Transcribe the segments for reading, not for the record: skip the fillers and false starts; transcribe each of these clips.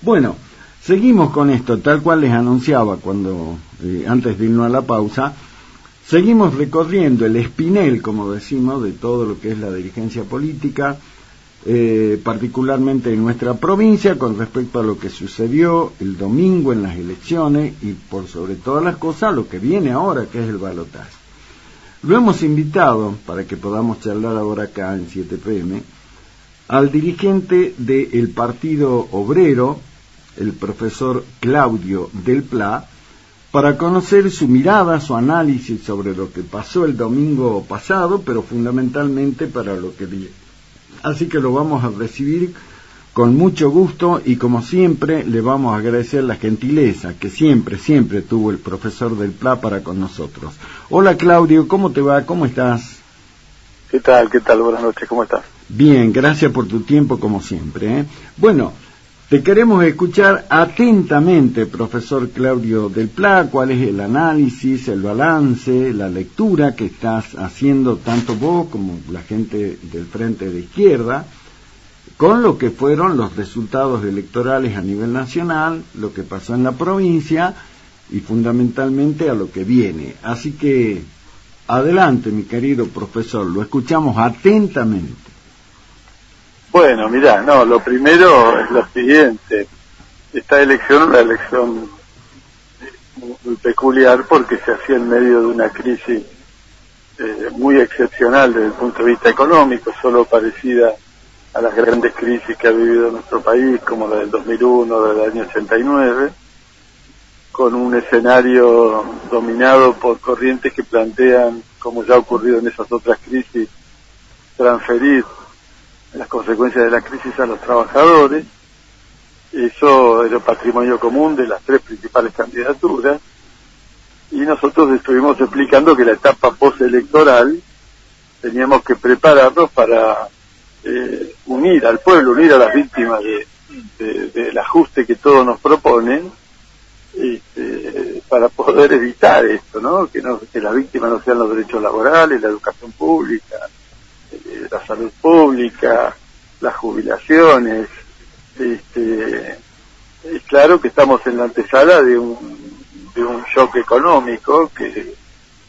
Bueno, seguimos con esto, tal cual les anunciaba cuando antes de irnos a la pausa. Seguimos recorriendo el espinel, como decimos, de todo lo que es la dirigencia política, particularmente en nuestra provincia, con respecto a lo que sucedió el domingo en las elecciones y, por sobre todas las cosas, lo que viene ahora, que es el balotaje. Lo hemos invitado, para que podamos charlar ahora acá en 7 PM, al dirigente del Partido Obrero, el profesor Claudio Del Pla, para conocer su mirada, su análisis sobre lo que pasó el domingo pasado, pero fundamentalmente para lo que viene. Así que lo vamos a recibir con mucho gusto y, como siempre, le vamos a agradecer la gentileza que siempre tuvo el profesor Del Pla para con nosotros. Hola Claudio, ¿cómo te va? ¿Cómo estás? ¿Qué tal? Buenas noches, ¿cómo estás? Bien, gracias por tu tiempo como siempre. Bueno, te queremos escuchar atentamente, profesor Claudio Del Pla, cuál es el análisis, el balance, la lectura que estás haciendo tanto vos como la gente del Frente de Izquierda, con lo que fueron los resultados electorales a nivel nacional, lo que pasó en la provincia y fundamentalmente a lo que viene. Así que, adelante, mi querido profesor, lo escuchamos atentamente. Bueno, mirá, lo primero es lo siguiente. Esta elección es una elección muy peculiar porque se hacía en medio de una crisis muy excepcional desde el punto de vista económico, solo parecida a las grandes crisis que ha vivido nuestro país, como la del 2001, del año 89, con un escenario dominado por corrientes que plantean, como ya ha ocurrido en esas otras crisis, transferir las consecuencias de la crisis a los trabajadores. Eso era patrimonio común de las tres principales candidaturas, y nosotros estuvimos explicando que la etapa postelectoral teníamos que prepararnos para unir al pueblo, unir a las víctimas del ajuste que todos nos proponen, para poder evitar esto, ¿no? Que las víctimas no sean los derechos laborales, la educación pública, la salud pública, las jubilaciones. Es claro que estamos en la antesala de un shock económico que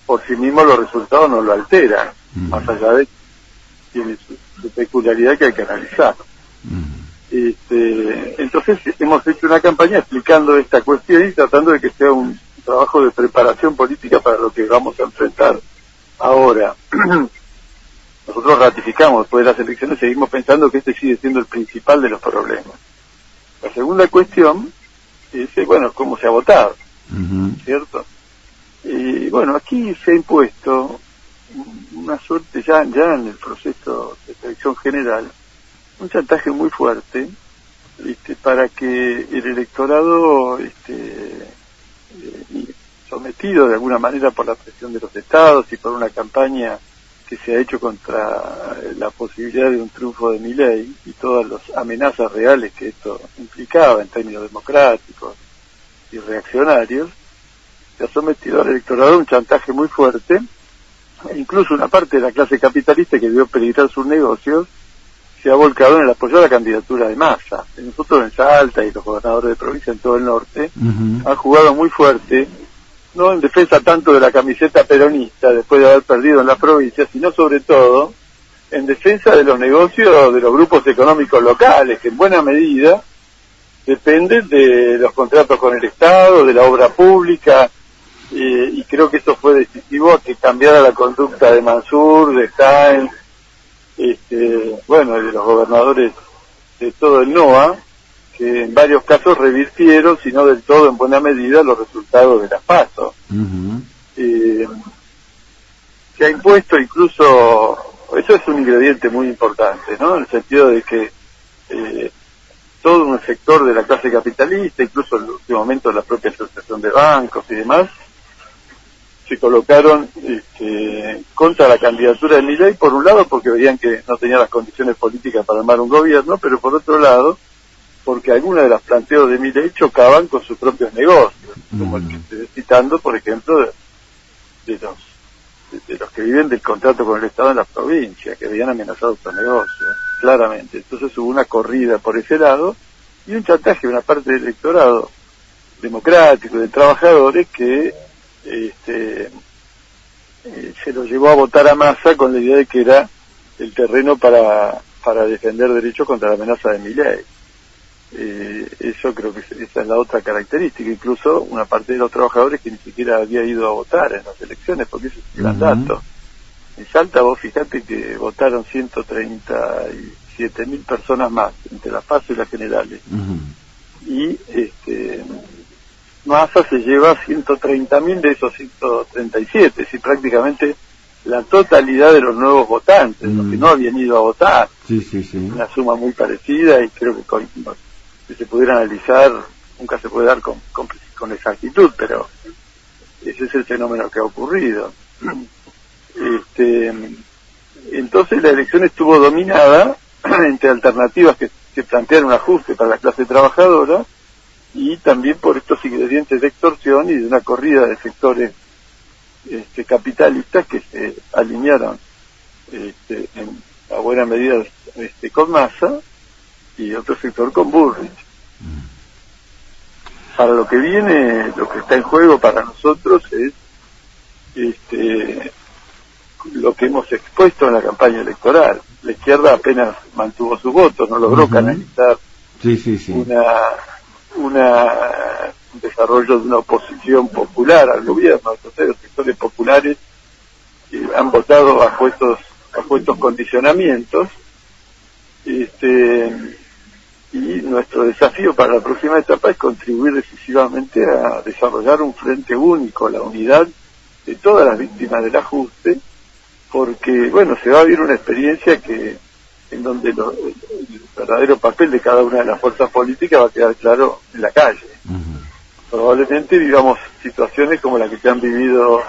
por sí mismo los resultados no lo alteran, más allá de que tiene su peculiaridad que hay que analizar. Entonces hemos hecho una campaña explicando esta cuestión y tratando de que sea un trabajo de preparación política para lo que vamos a enfrentar ahora. Nosotros ratificamos después de las elecciones, seguimos pensando que este sigue siendo el principal de los problemas. La segunda cuestión es, cómo se ha votado, ¿cierto? Y bueno, aquí se ha impuesto una suerte ya en el proceso de elección general, un chantaje muy fuerte, para que el electorado, sometido de alguna manera por la presión de los estados y por una campaña que se ha hecho contra la posibilidad de un triunfo de Milei y todas las amenazas reales que esto implicaba en términos democráticos y reaccionarios, se ha sometido al electorado a un chantaje muy fuerte, e incluso una parte de la clase capitalista que vio peligrar sus negocios se ha volcado en el apoyo a la candidatura de Massa. Nosotros en Salta y los gobernadores de provincia en todo el norte han jugado muy fuerte, no en defensa tanto de la camiseta peronista después de haber perdido en la provincia, sino sobre todo en defensa de los negocios de los grupos económicos locales, que en buena medida dependen de los contratos con el Estado, de la obra pública, y creo que eso fue decisivo a que cambiara la conducta de Mansur, de Sáenz, y de los gobernadores de todo el NOA, que en varios casos revirtieron, si no del todo en buena medida, los resultados de las PASO. Se ha impuesto incluso, eso es un ingrediente muy importante, ¿no? En el sentido de que todo un sector de la clase capitalista, incluso en el último momento la propia asociación de bancos y demás, se colocaron contra la candidatura de Milei, por un lado porque veían que no tenía las condiciones políticas para armar un gobierno, pero por otro lado porque algunos de los planteos de Milei chocaban con sus propios negocios, como el que estoy citando, por ejemplo, de los que viven del contrato con el Estado en la provincia, que habían amenazado su negocio, claramente. Entonces hubo una corrida por ese lado, y un chantaje de una parte del electorado democrático, de trabajadores, que se lo llevó a votar a Massa con la idea de que era el terreno para defender derechos contra la amenaza de Milei. Eso creo que esa es la otra característica, incluso una parte de los trabajadores que ni siquiera había ido a votar en las elecciones, porque ese es el mandato. En Salta, vos fijate que votaron 137.000 personas más entre las PASO y las generales. Y Massa se lleva 130.000 de esos 137, si prácticamente la totalidad de los nuevos votantes, los que no habían ido a votar. Una suma muy parecida, y creo que si se pudiera analizar, nunca se puede dar con exactitud, pero ese es el fenómeno que ha ocurrido. Entonces la elección estuvo dominada entre alternativas que plantean un ajuste para la clase trabajadora, y también por estos ingredientes de extorsión y de una corrida de sectores capitalistas que se alinearon a buena medida con Massa, y otro sector con Bullrich. Para lo que viene, lo que está en juego para nosotros es lo que hemos expuesto en la campaña electoral. La izquierda apenas mantuvo sus votos, no logró canalizar un desarrollo de una oposición popular al gobierno. Entonces los sectores populares han votado bajo estos condicionamientos, y nuestro desafío para la próxima etapa es contribuir decisivamente a desarrollar un frente único, la unidad de todas las víctimas del ajuste, porque bueno, se va a vivir una experiencia en donde el verdadero papel de cada una de las fuerzas políticas va a quedar claro en la calle. Probablemente vivamos situaciones como la que se han vivido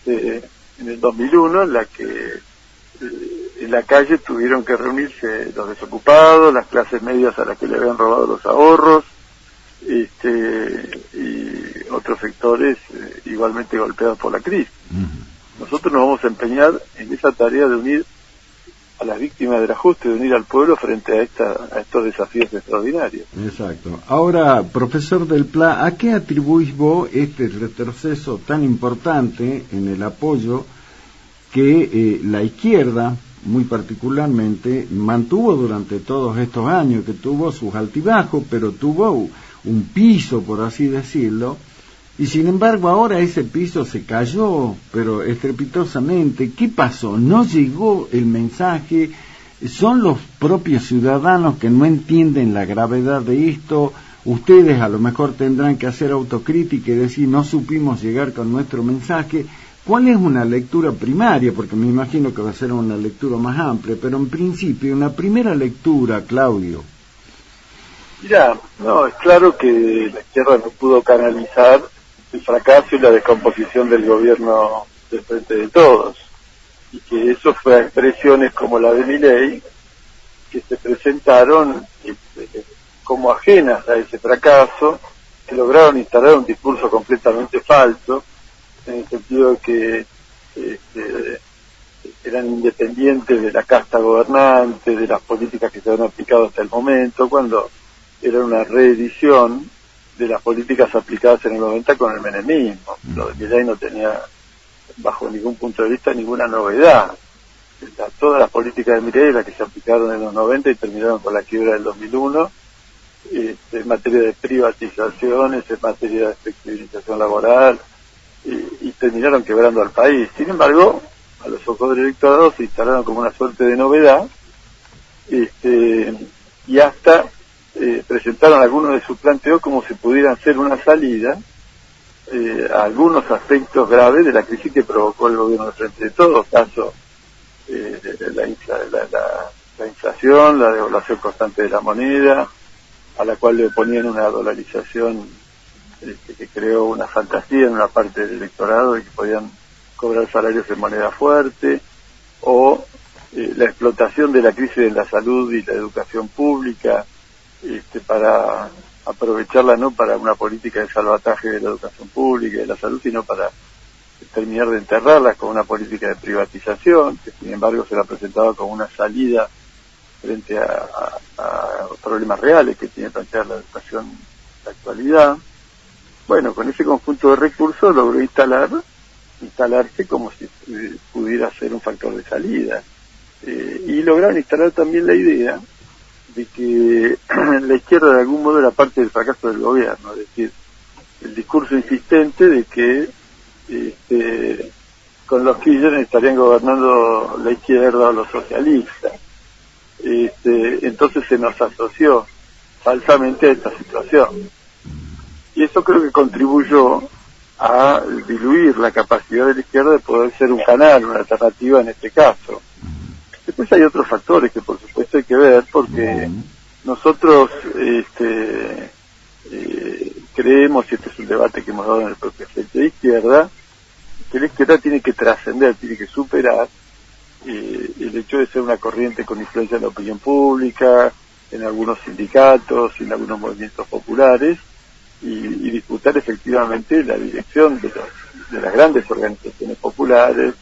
en el 2001, en la que en la calle tuvieron que reunirse los desocupados, las clases medias a las que le habían robado los ahorros, y otros sectores igualmente golpeados por la crisis. Nosotros nos vamos a empeñar en esa tarea de unir a las víctimas del ajuste, de unir al pueblo frente a estos desafíos extraordinarios. Exacto. Ahora, profesor Del Pla, ¿a qué atribuís vos este retroceso tan importante en el apoyo que la izquierda, muy particularmente, mantuvo durante todos estos años, que tuvo sus altibajos, pero tuvo un piso, por así decirlo, y sin embargo ahora ese piso se cayó, pero estrepitosamente? ¿Qué pasó? ¿No llegó el mensaje? ¿Son los propios ciudadanos que no entienden la gravedad de esto? Ustedes a lo mejor tendrán que hacer autocrítica y decir, no supimos llegar con nuestro mensaje. ¿Cuál es una lectura primaria? Porque me imagino que va a ser una lectura más amplia, pero en principio, una primera lectura, Claudio. Mirá, no, es claro que la izquierda no pudo canalizar el fracaso y la descomposición del gobierno del Frente de Todos, y que eso fue a expresiones como la de Milei, que se presentaron como ajenas a ese fracaso, que lograron instalar un discurso completamente falso, en el sentido de que eran independientes de la casta gobernante, de las políticas que se han aplicado hasta el momento, cuando era una reedición de las políticas aplicadas en el 90 con el menemismo. Lo de Milei no tenía, bajo ningún punto de vista, ninguna novedad. Todas las políticas de Milei, las que se aplicaron en los 90 y terminaron con la quiebra del 2001, en materia de privatizaciones, en materia de flexibilización laboral, y terminaron quebrando al país. Sin embargo, a los ojos del electorado se instalaron como una suerte de novedad, y hasta presentaron algunos de sus planteos como si pudieran ser una salida a algunos aspectos graves de la crisis que provocó el gobierno de Frente de Todos, caso la inflación, la devaluación constante de la moneda, a la cual le oponían una dolarización que creó una fantasía en una parte del electorado de que podían cobrar salarios en moneda fuerte, o la explotación de la crisis de la salud y la educación pública para aprovecharla no para una política de salvataje de la educación pública y de la salud, sino para terminar de enterrarlas con una política de privatización, que sin embargo se la presentaba como una salida frente a problemas reales que tiene plantear la educación en la actualidad. Bueno, con ese conjunto de recursos logró instalarse como si pudiera ser un factor de salida. Y lograron instalar también la idea de que la izquierda de algún modo era parte del fracaso del gobierno, es decir, el discurso insistente de que con los Kirchner estarían gobernando la izquierda o los socialistas. Entonces se nos asoció falsamente a esta situación. Y eso creo que contribuyó a diluir la capacidad de la izquierda de poder ser un canal, una alternativa en este caso. Después hay otros factores que por supuesto hay que ver, porque nosotros creemos, y este es un debate que hemos dado en el propio Frente de Izquierda, que la izquierda tiene que trascender, tiene que superar el hecho de ser una corriente con influencia en la opinión pública, en algunos sindicatos, en algunos movimientos populares, y disputar efectivamente la dirección de las grandes organizaciones populares,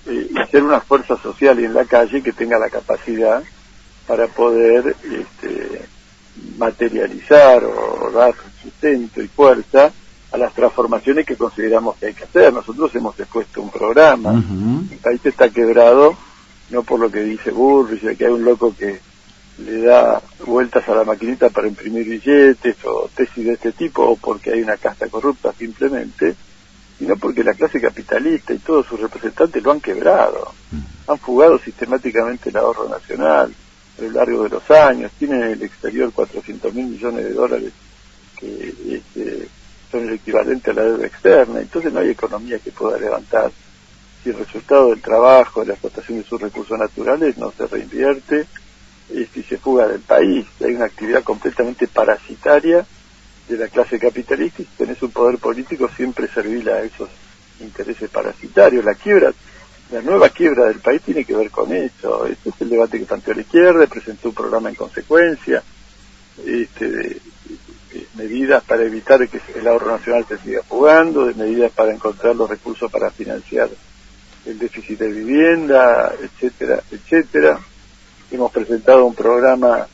y ser una fuerza social en la calle que tenga la capacidad para poder materializar o dar sustento y fuerza a las transformaciones que consideramos que hay que hacer. Nosotros hemos expuesto un programa. El país está quebrado no por lo que dice Bullrich, de que hay un loco que le da vueltas a la maquinita para imprimir billetes o tesis de este tipo, o porque hay una casta corrupta simplemente, sino porque la clase capitalista y todos sus representantes lo han quebrado. Han fugado sistemáticamente el ahorro nacional a lo largo de los años. Tienen en el exterior 400.000 millones de dólares que son el equivalente a la deuda externa. Entonces no hay economía que pueda levantar si el resultado del trabajo, de la explotación de sus recursos naturales no se reinvierte, y se fuga del país. Hay una actividad completamente parasitaria de la clase capitalista, y si tenés un poder político siempre servil a esos intereses parasitarios. La nueva quiebra del país tiene que ver con eso. Este es el debate que planteó la izquierda, presentó un programa en consecuencia, de medidas para evitar que el ahorro nacional se siga fugando, de medidas para encontrar los recursos para financiar el déficit de vivienda, etcétera, etcétera. Hemos presentado un programa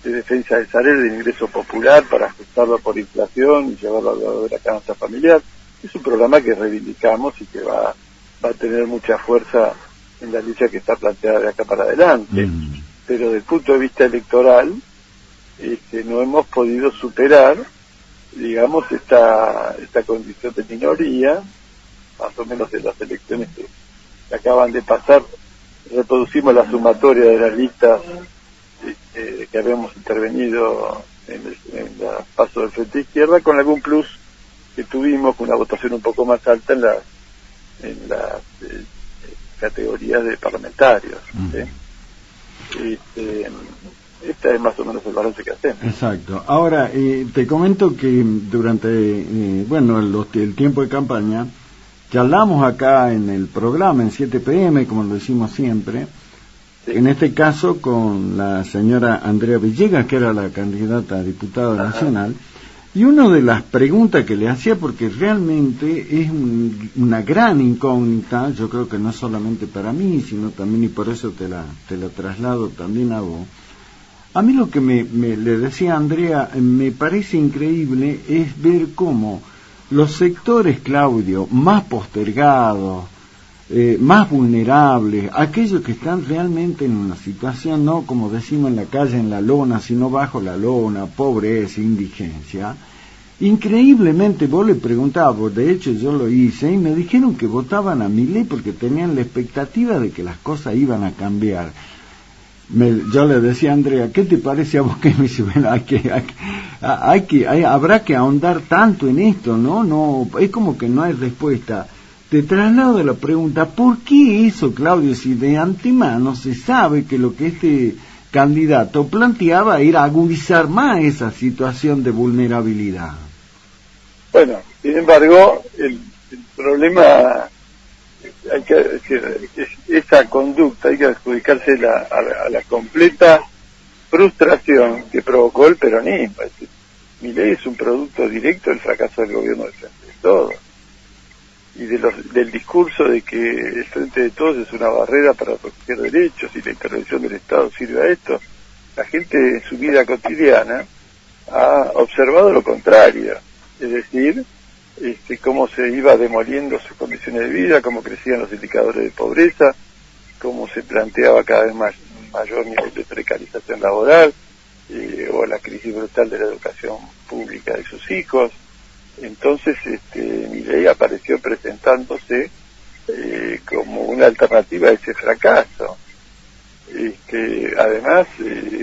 de defensa del salario, de ingreso popular, para ajustarlo por inflación y llevarlo al lado de la canasta familiar. Es un programa que reivindicamos y que va a tener mucha fuerza en la lucha que está planteada de acá para adelante. Pero desde el punto de vista electoral, no hemos podido superar, digamos, esta condición de minoría. Más o menos en las elecciones que acaban de pasar, reproducimos la sumatoria de las listas que habíamos intervenido en la paso del Frente Izquierda, con algún plus que tuvimos, con una votación un poco más alta en las categorías de parlamentarios. Este es más o menos el balance que hacemos. Exacto. Ahora, te comento que durante el tiempo de campaña charlamos acá en el programa, en 7 PM, como lo decimos siempre, sí. En este caso con la señora Andrea Villegas, que era la candidata a diputada nacional, y una de las preguntas que le hacía, porque realmente es una gran incógnita, yo creo que no solamente para mí, sino también, y por eso te la traslado también a vos. A mí lo que le decía a Andrea, me parece increíble, es ver cómo los sectores, Claudio, más postergados, más vulnerables, aquellos que están realmente en una situación, no como decimos en la calle, en la lona, sino bajo la lona, pobreza, indigencia, increíblemente vos le preguntabas, de hecho yo lo hice, y me dijeron que votaban a Milei porque tenían la expectativa de que las cosas iban a cambiar. Yo le decía a Andrea, ¿qué te parece a vos? Que me dice, bueno, habrá que ahondar tanto en esto, no, es como que no hay respuesta. Te traslado la pregunta, ¿por qué eso, Claudio, si de antemano se sabe que lo que este candidato planteaba era agudizar más esa situación de vulnerabilidad? Bueno, sin embargo, el problema, hay que decir, esa conducta hay que adjudicársela a la completa frustración que provocó el peronismo. Es decir, Milei es un producto directo del fracaso del gobierno del Frente de Todos, y del discurso de que el Frente de Todos es una barrera para proteger derechos y la intervención del Estado sirve a esto. la gente en su vida cotidiana ha observado lo contrario, es decir, cómo se iba demoliendo sus condiciones de vida, cómo crecían los indicadores de pobreza, cómo se planteaba cada vez mayor nivel de precarización laboral, o la crisis brutal de la educación pública de sus hijos. Entonces Milei apareció presentándose como una alternativa a ese fracaso. Además,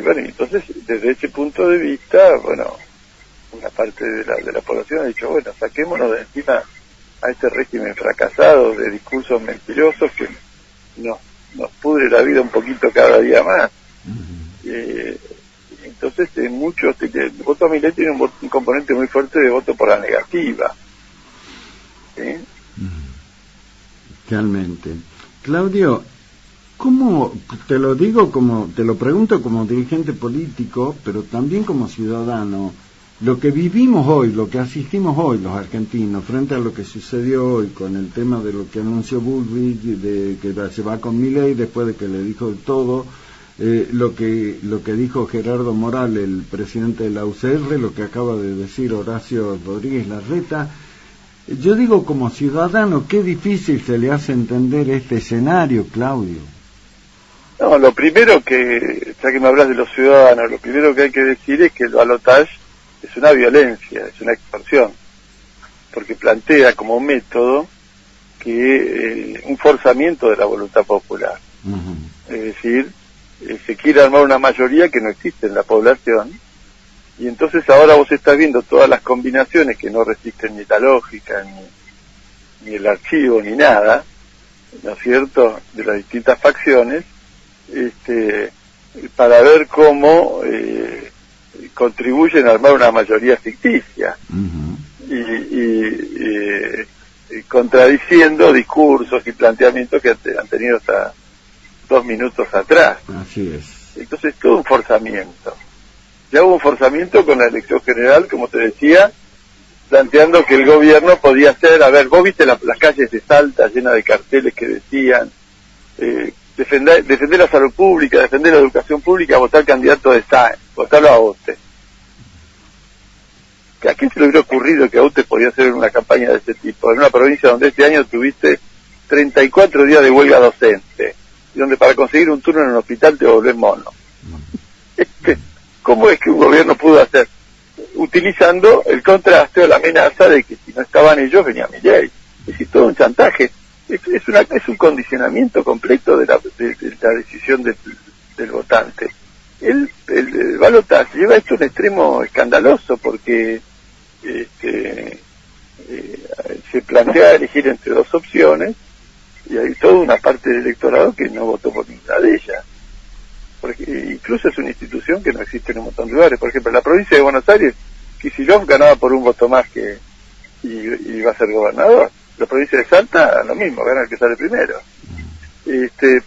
bueno, entonces desde ese punto de vista, bueno, una parte de la población ha dicho, bueno, saquémonos de encima a este régimen fracasado de discursos mentirosos que nos pudre la vida un poquito cada día más. Entonces muchos, el voto a Milei tiene un componente muy fuerte de voto por la negativa. ¿Sí? Realmente. Claudio, ¿cómo, te lo digo como, te lo pregunto como dirigente político, pero también como ciudadano, lo que vivimos hoy, lo que asistimos hoy los argentinos, frente a lo que sucedió hoy con el tema de lo que anunció Bullrich, de que se va con Milei después de que le dijo todo, lo que dijo Gerardo Morales, el presidente de la UCR, lo que acaba de decir Horacio Rodríguez Larreta, yo digo como ciudadano, qué difícil se le hace entender este escenario, Claudio. No, lo primero que, ya que me hablas de los ciudadanos, lo primero que hay que decir es que el balotaje es una violencia, es una extorsión, porque plantea como método que un forzamiento de la voluntad popular. Es decir, se quiere armar una mayoría que no existe en la población, y entonces ahora vos estás viendo todas las combinaciones que no resisten ni la lógica, ni el archivo, ni nada, ¿no es cierto?, de las distintas facciones, para ver cómo contribuyen a armar una mayoría ficticia, y contradiciendo discursos y planteamientos que han tenido hasta 2 minutos atrás. Así es. Entonces todo un forzamiento. Ya hubo un forzamiento con la elección general, como te decía, planteando que el gobierno podía hacer, a ver, vos viste las calles de Salta llenas de carteles que decían defender la salud pública, defender la educación pública, votar al candidato de Sáenz, votarlo a Aute. ¿A quién se le hubiera ocurrido que Aute podía hacer una campaña de ese tipo? En una provincia donde este año tuviste 34 días de huelga docente, y donde para conseguir un turno en un hospital te volvés mono. ¿Cómo es que un gobierno pudo hacer? Utilizando el contraste o la amenaza de que si no estaban ellos venía Milei. Es decir, todo un chantaje. Es un condicionamiento completo de la decisión del votante. El balotaje lleva esto a un extremo escandaloso porque se plantea elegir entre 2 opciones y hay toda una parte del electorado que no votó por ninguna de ellas. Porque incluso es una institución que no existe en un montón de lugares. Por ejemplo, en la provincia de Buenos Aires, Kicillof ganaba por un voto más y va a ser gobernador. La provincia de Salta, lo mismo, gana el que sale primero.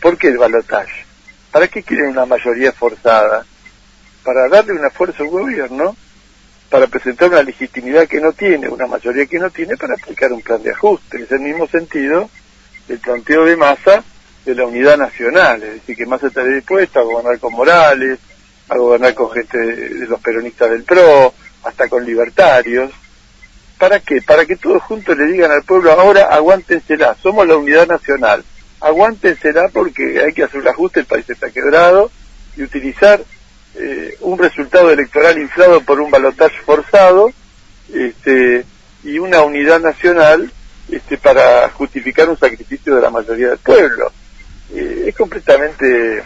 ¿Por qué el balotaje? ¿Para qué quieren una mayoría forzada? Para darle una fuerza al gobierno, para presentar una legitimidad que no tiene, una mayoría que no tiene, para aplicar un plan de ajuste. Es el mismo sentido del planteo de Massa de la unidad nacional, es decir, que Massa está dispuesto a gobernar con Morales, a gobernar con gente de los peronistas del PRO, hasta con libertarios. ¿Para qué? Para que todos juntos le digan al pueblo, ahora aguántensela, somos la unidad nacional, aguántensela porque hay que hacer un ajuste, el país está quebrado, y utilizar un resultado electoral inflado por un balotaje forzado, y una unidad nacional para justificar un sacrificio de la mayoría del pueblo. Es completamente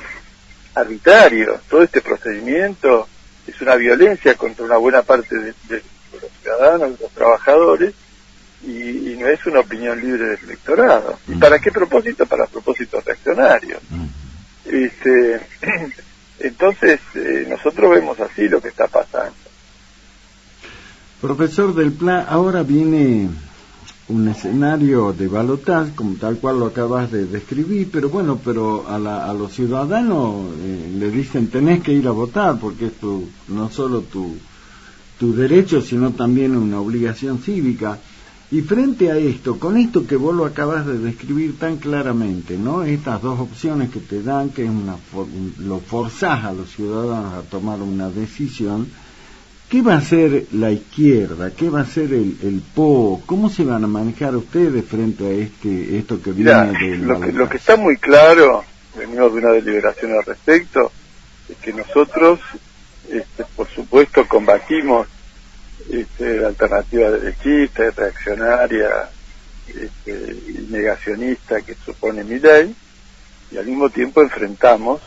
arbitrario. Todo este procedimiento es una violencia contra una buena parte de los ciudadanos, de los trabajadores, y no es una opinión libre del electorado. ¿Y para qué propósito? Para propósitos reaccionarios. Entonces, nosotros vemos así lo que está pasando. Profesor Del Pla, ahora viene un escenario de balotaje, como tal cual lo acabas de describir, pero bueno, a los ciudadanos le dicen tenés que ir a votar, porque es no solo tu derecho, sino también una obligación cívica. Y frente a esto, con esto que vos lo acabas de describir tan claramente, ¿no? Estas dos opciones que te dan, que es lo forzás a los ciudadanos a tomar una decisión, ¿qué va a hacer la izquierda? ¿Qué va a hacer el PO? ¿Cómo se van a manejar ustedes frente a esto que viene del lo que está muy claro, venimos de una deliberación al respecto, es que nosotros, por supuesto, combatimos la alternativa derechista, reaccionaria y negacionista que supone Milei, y al mismo tiempo enfrentamos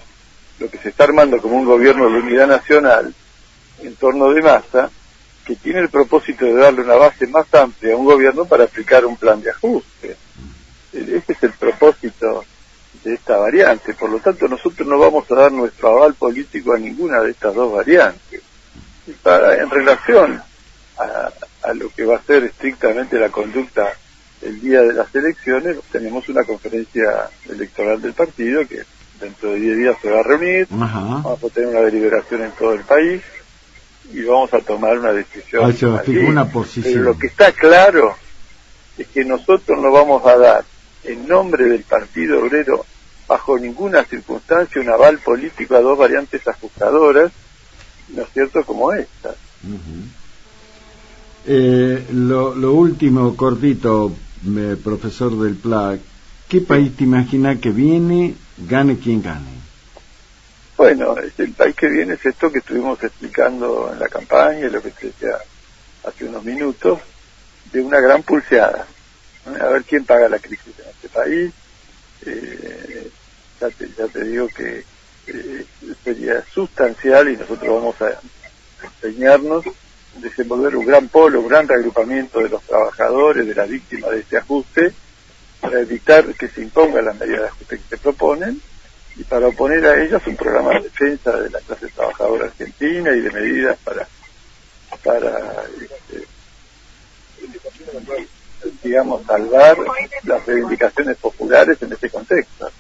lo que se está armando como un gobierno de unidad nacional en torno de Massa, que tiene el propósito de darle una base más amplia a un gobierno para aplicar un plan de ajuste. Este es el propósito de esta variante. Por lo tanto, nosotros no vamos a dar nuestro aval político a ninguna de estas dos variantes. Y en relación a lo que va a ser estrictamente la conducta el día de las elecciones, tenemos una conferencia electoral del partido que dentro de 10 días se va a reunir. Ajá. Vamos a tener una deliberación en todo el país y vamos a tomar una decisión. Una posición. Pero lo que está claro es que nosotros no vamos a dar en nombre del Partido Obrero bajo ninguna circunstancia un aval político a dos variantes ajustadoras, ¿no es cierto?, como esta. Lo último, cortito, profesor del PLA, ¿qué país te imaginas que viene, gane quien gane? Bueno, el país que viene es esto que estuvimos explicando en la campaña, lo que te decía hace unos minutos, de una gran pulseada. A ver quién paga la crisis en este país. Ya te digo que sería sustancial y nosotros vamos a empeñarnos en desenvolver un gran polo, un gran reagrupamiento de los trabajadores, de las víctimas de este ajuste, para evitar que se impongan las medidas de ajuste que se proponen y para oponer a ellas un programa de defensa de la clase trabajadora argentina y de medidas para digamos, salvar las reivindicaciones populares en este contexto.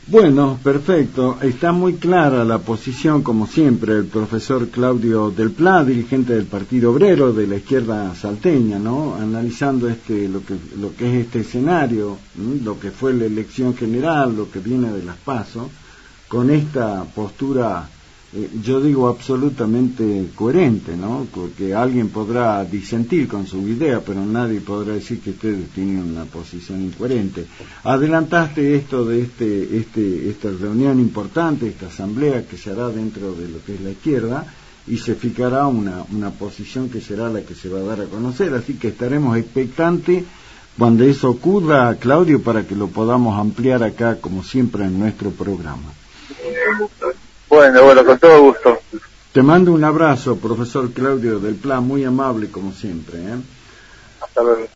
Bueno, perfecto. Está muy clara la posición, como siempre, del profesor Claudio Del Pla, dirigente del Partido Obrero de la izquierda salteña, ¿no? Analizando lo que es este escenario, lo que fue la elección general, lo que viene de las PASO, con esta postura, yo digo absolutamente coherente, ¿no? Porque alguien podrá disentir con su idea, pero nadie podrá decir que ustedes tienen una posición incoherente. Adelantaste esto de esta reunión importante, esta asamblea que se hará dentro de lo que es la izquierda, y se fijará una posición que será la que se va a dar a conocer, así que estaremos expectantes cuando eso ocurra, Claudio, para que lo podamos ampliar acá, como siempre, en nuestro programa. Bueno, con todo gusto. Te mando un abrazo, profesor Claudio Del Pla, muy amable como siempre. Hasta luego.